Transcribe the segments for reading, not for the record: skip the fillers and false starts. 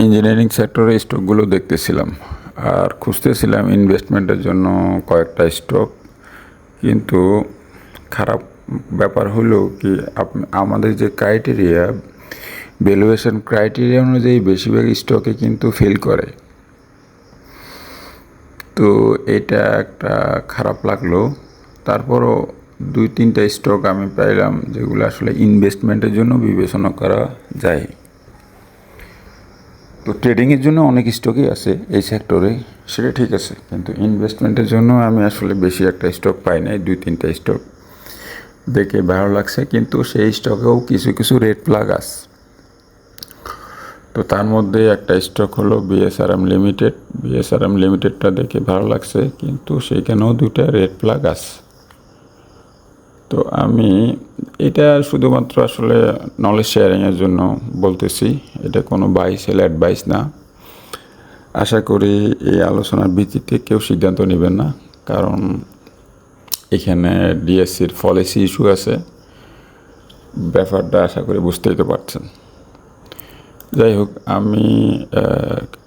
Engineering সেক্টরে স্টকগুলো দেখতেছিলাম আর খুঁজতেছিলাম ইনভেস্টমেন্টের জন্য কয়েকটা স্টক। কিন্তু খারাপ ব্যাপার হলো কি, আমাদের যে ক্রাইটেরিয়া, ভ্যালুয়েশন ক্রাইটেরিয়া অনুযায়ী বেশিরভাগ স্টকে কিন্তু ফেল করে। তো এটা একটা খারাপ লাগলো। তারপরও 2-3টা স্টক আমি পাইলাম যেগুলো আসলে ইনভেস্টমেন্টের জন্য বিবেচনা করা যায়। তো ট্রেডিংয়ের জন্য অনেক স্টকই আছে এই সেক্টরে, সেটা ঠিক আছে, কিন্তু ইনভেস্টমেন্টের জন্য আমি আসলে বেশি একটা স্টক পাই নাই। 2-3টা স্টক দেখে ভালো লাগছে, কিন্তু সেই স্টকেও কিছু কিছু রেড ফ্ল্যাগ আছে। তো তার মধ্যে একটা স্টক হলো বিএসআরএম লিমিটেড। বিএসআরএম লিমিটেডটা দেখে ভালো লাগছে, কিন্তু সেইখানেও 2টা রেড ফ্ল্যাগ আছে। তো আমি এটা শুধুমাত্র আসলে নলেজ শেয়ারিংয়ের জন্য বলতেছি, এটা কোনো বাই সেল অ্যাডভাইস না। আশা করি এই আলোচনার ভিত্তিতে কেউ সিদ্ধান্ত নেবেন না, কারণ এখানে ডিএসসির পলিসি ইস্যু আছে। ব্যাপারটা আশা করি বুঝতেই তো পারছেন। যাই হোক, আমি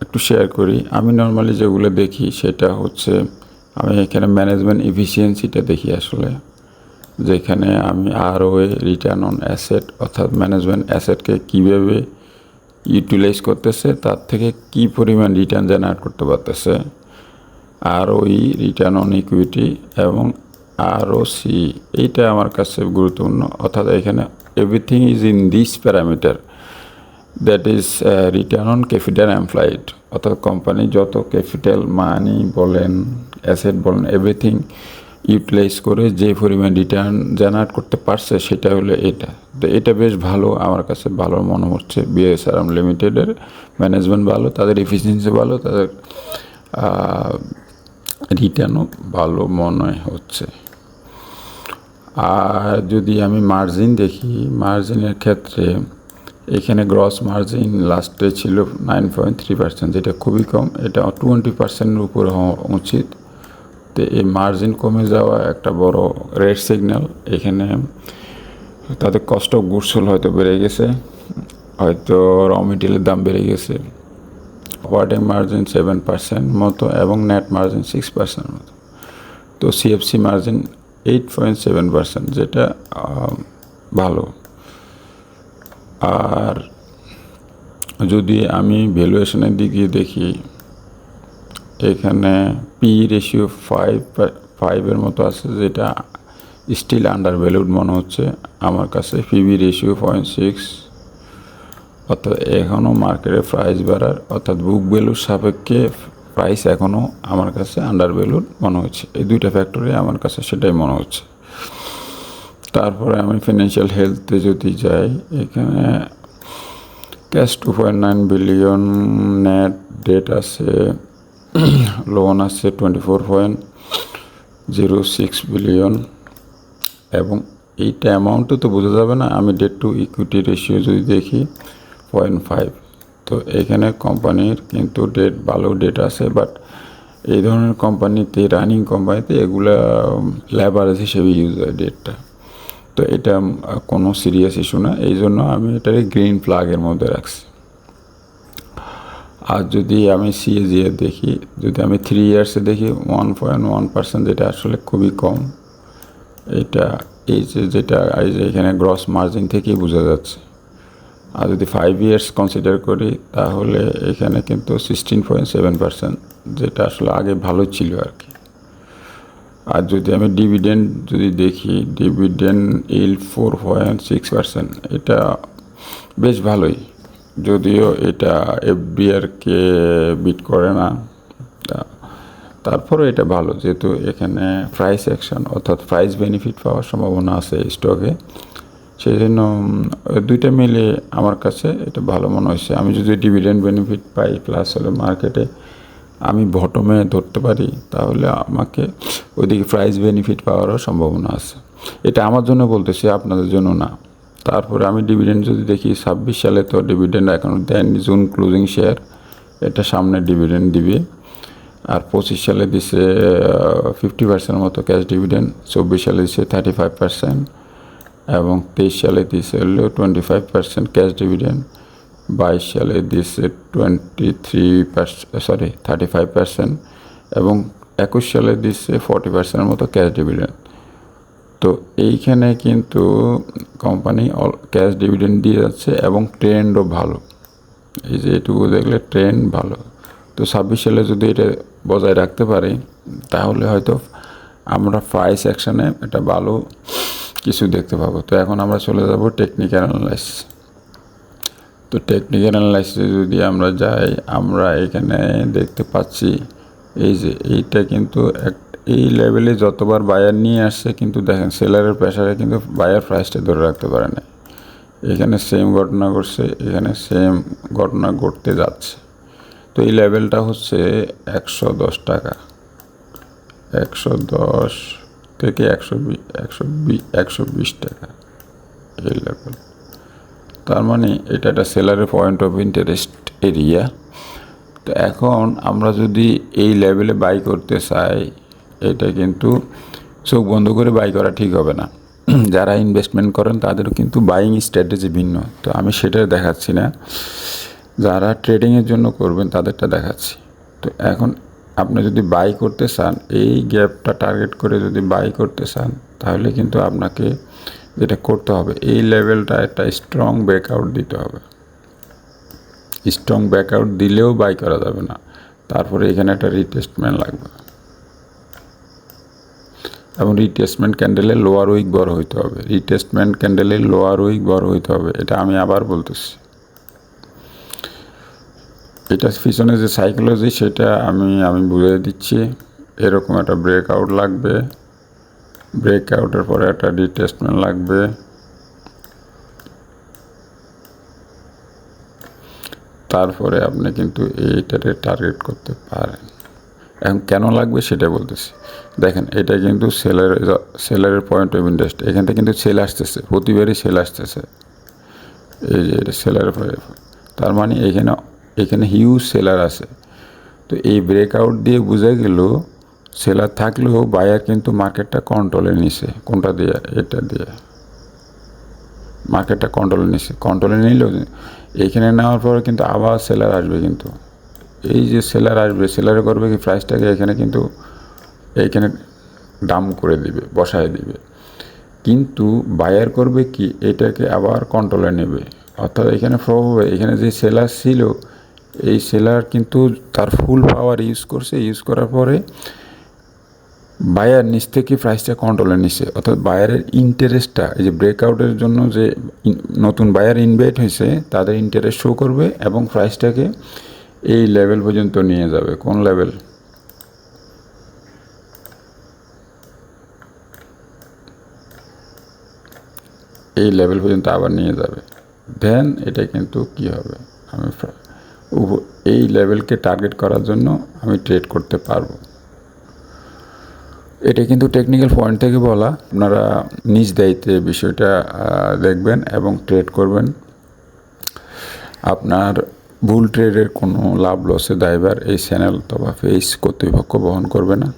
একটু শেয়ার করি। আমি নর্মালি যেগুলো দেখি সেটা হচ্ছে, আমি এখানে ম্যানেজমেন্ট এফিসিয়েন্সিটা দেখি আসলে, যেখানে আমি আরওএ, রিটার্ন অন অ্যাসেট, অর্থাৎ ম্যানেজমেন্ট অ্যাসেটকে কীভাবে ইউটিলাইজ করতেছে, তার থেকে কী পরিমাণ রিটার্ন জেনারেট করতে পারতেছে, আরওই, রিটার্ন অন ইকুইটি এবং আরওসি, এইটা আমার কাছে গুরুত্বপূর্ণ। অর্থাৎ এখানে everything is in this parameter, that is written on capital employed, অর্থাৎ কোম্পানি যত ক্যাপিটাল, মানি বলেন, অ্যাসেট বলেন, এভরিথিং ইউটিলাইজ করে যে পরিমাণ রিটার্ন জেনারেট করতে পারছে, সেটা হলো এটা। তো এটা বেশ ভালো, আমার কাছে ভালো মনে হচ্ছে। বিএসআরএম লিমিটেডের ম্যানেজমেন্ট ভালো, তাদের এফিসিয়েন্সি ভালো, তাদের রিটার্নও ভালো মনে হচ্ছে। আর যদি আমি মার্জিন দেখি, মার্জিনের ক্ষেত্রে এখানে গ্রস মার্জিন লাস্টে ছিল 9.3%, যেটা খুবই কম। এটা 20%-এর উপরে হওয়া উচিত। তো এই মার্জিন কমে যাওয়া একটা বড় রেড সিগন্যাল। এখানে তাদের কস্ট অফ গুডস হয়তো বেড়ে গেছে, হয়তো র মেটেরিয়ালের দাম বেড়ে গেছে। অপারেটিং মার্জিন 7% মতো এবং নেট মার্জিন 6% মতো। তো সিএফসি মার্জিন 8.7%, যেটা ভালো। আর যদি আমি ভ্যালুয়েশনের দিকে দেখি, এখানে পি রেশিও 5 মতো আছে, যেটা স্টিল আন্ডার ভ্যালুড মনে হচ্ছে আমার কাছে। পিবি রেশিও 0.6, অর্থাৎ এখনও মার্কেটে প্রাইস বাড়ার, অর্থাৎ বুক ভ্যালুর সাপেক্ষে প্রাইস এখনও আমার কাছে আন্ডার ভ্যালুড মনে হচ্ছে। এই 2টা ফ্যাক্টরে আমার কাছে সেটাই মনে হচ্ছে। তারপরে আমি ফিনান্সিয়াল হেলথে যদি যাই, এখানে ক্যাশ 2.9 বিলিয়ন, নেট ডেট আছে, লোন আছে 24.06 বিলিয়ন, এবং এইটা অ্যামাউন্টও তো বোঝা যাবে না। আমি ডেট টু ইকুইটি রেশিও যদি দেখি 0.5। তো এখানে কোম্পানির কিন্তু ডেট, ভালো ডেট আছে, বাট এই ধরনের কোম্পানিতে, রানিং কোম্পানিতে এগুলা লেভারেজ হিসেবে ইউজ হয় ডেটটা। তো এটা কোনো সিরিয়াস ইস্যু না, এই জন্য আমি এটাকে গ্রিন ফ্ল্যাগের মধ্যে রাখছি। আর যদি আমি সিএজিআর দেখি, যদি আমি 3 ইয়ার্সে দেখি 1.1%, যেটা আসলে খুবই কম। এটা এই যেটা এই যে এখানে গ্রস মার্জিন থেকেই বোঝা যাচ্ছে। আর যদি 5 ইয়ার্স কনসিডার করি, তাহলে এখানে কিন্তু 16.7%, যেটা আসলে আগে ভালো ছিল আর কি। আর যদি আমি ডিভিডেন্ড যদি দেখি, ডিভিডেন্ড ইল্ড 4.6%, এটা বেশ ভালোই, যদিও এটা এফডিআরকে বিট করে না। তারপরে এটা ভালো, যেহেতু এখানে প্রাইস অ্যাকশন, অর্থাৎ প্রাইস বেনিফিট পাওয়ার সম্ভাবনা আছে স্টকে, সেই জন্য 2টা মিলে আমার কাছে এটা ভালো মনে হয়েছে। আমি যদি ডিভিডেন্ড বেনিফিট পাই, প্লাস হলে মার্কেটে আমি বটমে ধরতে পারি, তাহলে আমাকে ওইদিকে প্রাইস বেনিফিট পাওয়ারও সম্ভাবনা আছে। এটা আমার জন্য বলতেছি, আপনাদের জন্য না। তারপরে আমি ডিভিডেন্ড যদি দেখি, 26 সালে তো ডিভিডেন্ড এখন দেয়নি, জুন ক্লোজিং শেয়ার, এটা সামনে ডিভিডেন্ড দিবে। আর 25 সালে দিছে 50% মতো ক্যাশ ডিভিডেন্ড, 24 সালে দিচ্ছে 35%, এবং 23 সালে দিছে হলো 25% ক্যাশ ডিভিডেন্ড, 22 সালে দিচ্ছে 35% এবং 21 সালে দিচ্ছে 40% মতো ক্যাশ ডিভিডেন্ড। তো এইখানে কিন্তু কোম্পানি ক্যাশ ডিভিডেন্ড দিয়ে যাচ্ছে এবং ট্রেন্ডও ভালো। এই যে এটুকু দেখলে ট্রেন্ড ভালো। তো 26 সালে যদি এটা বজায় রাখতে পারি তাহলে হয়তো আমরা প্রাইস অ্যাকশানে এটা ভালো কিছু দেখতে পাবো। তো এখন আমরা চলে যাব টেকনিক্যাল অ্যানালাইসিস। তো টেকনিক্যাল অ্যানালাইসিসে যদি আমরা যাই, আমরা এখানে দেখতে পাচ্ছি এই যে এইটা কিন্তু এই লেভেলে যতবার বায়ার নিয়ে আসছে কিন্তু দেখেন সেলারের প্রেসারে কিন্তু বায়ার প্রাইসটা ধরে রাখতে পারে না। এখানে সেম ঘটনা ঘটছে, এখানে সেম ঘটনা ঘটতে যাচ্ছে। তো এই লেভেলটা হচ্ছে 110 টাকা, 110 থেকে 120 টাকা এই লেভেল। তার মানে এটা একটা সেলারের পয়েন্ট অফ ইন্টারেস্ট এরিয়া। তো এখন আমরা যদি এই লেভেলে বাই করতে চাই, এটা কিন্তু চোখ বন্ধ করে বাই করা ঠিক হবে না। যারা ইনভেস্টমেন্ট করেন তাদেরও কিন্তু বাইং স্ট্র্যাটেজি ভিন্ন। তো আমি সেটা দেখাচ্ছি না, যারা ট্রেডিংয়ের জন্য করবেন তাদেরটা দেখাচ্ছি। তো এখন আপনি যদি বাই করতে চান, এই গ্যাপটা টার্গেট করে যদি বাই করতে চান, তাহলে কিন্তু আপনাকে যেটা করতে হবে, এই লেভেলটা একটা স্ট্রং ব্রেকআউট দিতে হবে। স্ট্রং ব্রেকআউট দিলেও বাই করা যাবে না, তারপরে এখানে একটা রিটেস্টমেন্ট লাগবে এবং রিটেস্টমেন্ট ক্যান্ডেলের লোয়ার উইক বড় হইতে হবে। রিটেস্টমেন্ট ক্যান্ডেলের লোয়ার উইক বড় হইতে হবে, এটা আমি আবার বলতেছি। এটা পিছনে যে সাইকোলজি সেটা আমি বুঝিয়ে দিচ্ছি। এরকম একটা ব্রেকআউট লাগবে, ব্রেকআউটের পরে একটা রিটেস্টমেন্ট লাগবে, তারপরে আপনি কিন্তু এইটারে টার্গেট করতে পারেন। এখন কেন লাগবে সেটা বলতেছি। দেখেন এটা কিন্তু সেলারের পয়েন্ট অফ ইন্টারেস্ট, এখান থেকে কিন্তু সেল আসতেছে, প্রতিবারই সেল আসতেছে। এই যে এটা সেলারের পয়েন্ট, তার মানে এখানে হিউজ সেলার আছে। তো এই ব্রেকআউট দিয়ে বোঝা গেল সেলার থাকলেও বায়ার কিন্তু মার্কেটটা কন্ট্রোলে নিছে। কোনটা দিয়ে? এটা দিয়ে মার্কেটটা কন্ট্রোলে নিছে। কন্ট্রোলে নিলেও এইখানে নেওয়ার পরে কিন্তু আবার সেলার আসবে। কিন্তু এই যে সেলার আসবে, সেলারে করবে কি প্রাইসটাকে এইখানে ডাম করে দিবে, বসায় দিবে। কিন্তু বায়ার করবে কি এটাকে আবার কন্ট্রোলে নেবে। অর্থাৎ এখানে হবে, এখানে যে সেলার ছিল এই সেলার কিন্তু তার ফুল পাওয়ার ইউজ করছে, ইউজ করার পরে বায়ার নিচ থেকে প্রাইসটা কন্ট্রোলে নিচ্ছে। অর্থাৎ বায়ারের ইন্টারেস্টটা, এই যে ব্রেকআউটের জন্য যে নতুন বায়ার ইনভাইট হয়েছে তাদের ইন্টারেস্ট শো করবে এবং প্রাইসটাকে এই লেভেল পর্যন্ত নিয়ে যাবে। কোন লেভেল? এই লেভেল পর্যন্ত আবার নিয়ে যাবে। দেন এটা কিন্তু কি হবে, আমি এই লেভেলকে টার্গেট করার জন্য আমি ট্রেড করতে পারবো। এটা কিন্তু টেকনিক্যাল পয়েন্ট থেকে বলা। আপনারা নিজ দায়িত্বে বিষয়টা দেখবেন এবং ট্রেড করবেন। আপনার ভুল ট্রেডের কোনো লাভ লসের দায়ভার এই চ্যানেল অথবা পেজ কর্তৃপক্ষ বহন করবে না।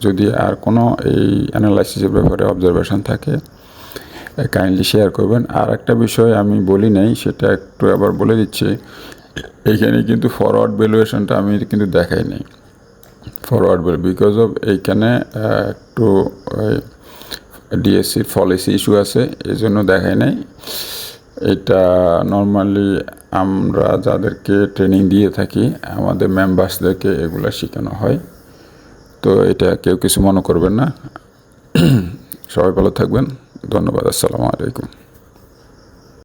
যদি আর কোনো এই অ্যানালাইসিসের ব্যাপারে অবজারভেশন থাকে কাইন্ডলি শেয়ার করবেন। আর একটা বিষয় আমি বলি নাই, সেটা একটু আবার বলে দিচ্ছি। এইখানে কিন্তু ফরওয়ার্ড ভ্যালুয়েশনটা আমি কিন্তু দেখাই নাই। ফরওয়ার্ড ভ্যালু বিকজ অফ এইখানে একটু ডিএসসির পলিসি ইস্যু আছে, এই জন্য দেখাই নাই। এটা নর্মালি আমরা যাদেরকে ট্রেনিং দিয়ে থাকি আমাদের মেম্বার্সদেরকে এগুলো শেখানো হয়। তো এটা কেউ কিছু মনে করবেন না। সবাই ভালো থাকবেন। ধন্যবাদ। আসসালামু আলাইকুম।